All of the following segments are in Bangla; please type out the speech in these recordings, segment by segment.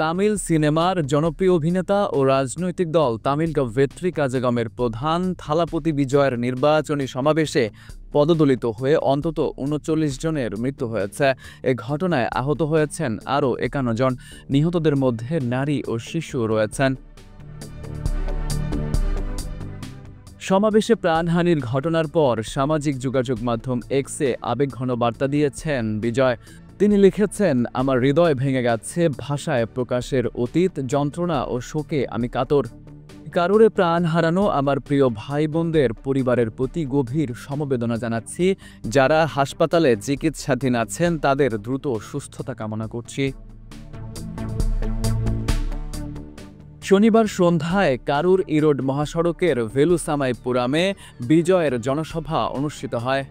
তামিল সিনেমার জনপ্রিয় অভিনেতা ও রাজনৈতিক দল তামিল কভেট্রি কাজাগমের প্রধান থালাপতি বিজয়ের নির্বাচনী সমাবেশে পদদলিত হয়ে অন্তত ৩৯ জনের মৃত্যু হয়েছে। এ ঘটনায় আহত হয়েছেন আরও ৫১ জন। নিহতদের মধ্যে নারী ও শিশু রয়েছেন। সমাবেশে প্রাণহানির ঘটনার পর সামাজিক যোগাযোগ মাধ্যম এক্সে আবেগঘন বার্তা দিয়েছেন বিজয়। তিনি লিখেছেন, আমার হৃদয় ভেঙে গেছে, ভাষায় প্রকাশের অতীত যন্ত্রণা ও শোকে আমি কাতর। কারুরে প্রাণ হারানো আমার প্রিয় ভাই বোনদের পরিবারের প্রতি গভীর সমবেদনা জানাচ্ছি। যারা হাসপাতালে চিকিৎসাধীন আছেন তাদের দ্রুত সুস্থতা কামনা করছি। শনিবার সন্ধ্যায় কারুর ইরোড মহাসড়কের ভেলুসামাইপুরামে বিজয়ের জনসভা অনুষ্ঠিত হয়।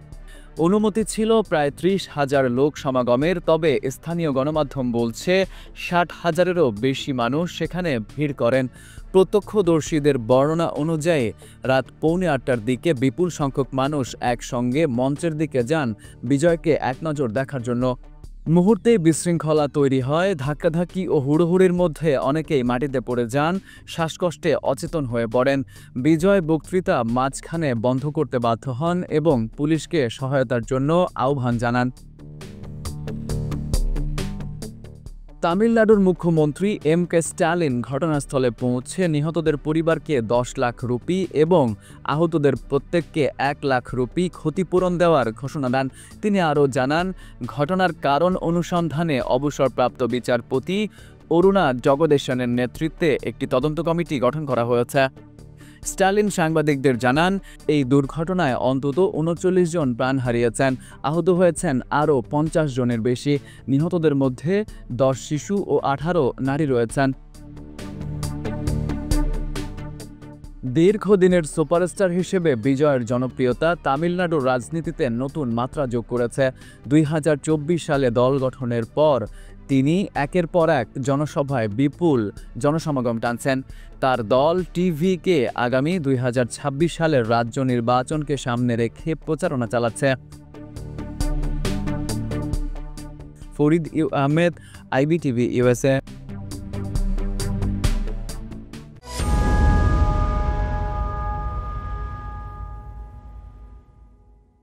অনুমতি ছিল প্রায় ৩০,০০০ লোক সমাগমের, তবে স্থানীয় গণমাধ্যম বলছে ৬০,০০০-এরও বেশি মানুষ সেখানে ভিড় করেন। প্রত্যক্ষদর্শীদের বর্ণনা অনুযায়ী রাত 7:45টার দিকে বিপুল সংখ্যক মানুষ একসঙ্গে মঞ্চের দিকে যান বিজয়কে একনজর দেখার জন্য। মুহূর্তেই বিশৃঙ্খলা তৈরি হয়। ধাক্কাধাক্কি ও হুড়োহুড়ির মধ্যে অনেকেই মাটিতে পড়ে যান, শ্বাসকষ্টে অচেতন হয়ে পড়েন। বিজয় বক্তৃতা মাঝখানে বন্ধ করতে বাধ্য হন এবং পুলিশকে সহায়তার জন্য আহ্বান জানান। তামিলনাড়ুর মুখ্যমন্ত্রী এম.কে. স্ট্যালিন ঘটনাস্থলে পৌঁছে নিহতদের পরিবারকে ১০ লাখ রুপি এবং আহতদের প্রত্যেককে ১ লাখ রুপি ক্ষতিপূরণ দেওয়ার ঘোষণা দেন। তিনি আরও জানান, ঘটনার কারণ অনুসন্ধানে অবসরপ্রাপ্ত বিচারপতি অরুণা জগদেশনের নেতৃত্বে একটি তদন্ত কমিটি গঠন করা হয়েছে। স্ট্যালিন সাংবাদিকদের জানান, এই দুর্ঘটনায় অন্তত ৩৯ জন প্রাণ হারিয়েছেন, আহত হয়েছেন আরও ৫০ জনের বেশি। নিহতদের মধ্যে ১০ শিশু ও ১৮ নারী রয়েছেন। দীর্ঘদিনের সুপারস্টার হিসেবে বিজয়ের জনপ্রিয়তা তামিলনাড়ুর রাজনীতিতে নতুন মাত্রা যোগ করেছে। ২০২৪ সালে দল গঠনের পর তিনি একের পর এক জনসভায় বিপুল জনসমাগম টানছেন। তার দল টিভিকে আগামী ২০২৬ সালের রাজ্য নির্বাচনকে সামনে রেখে প্রচারণা চালাচ্ছে। Farid Ahmed, IBTV USA।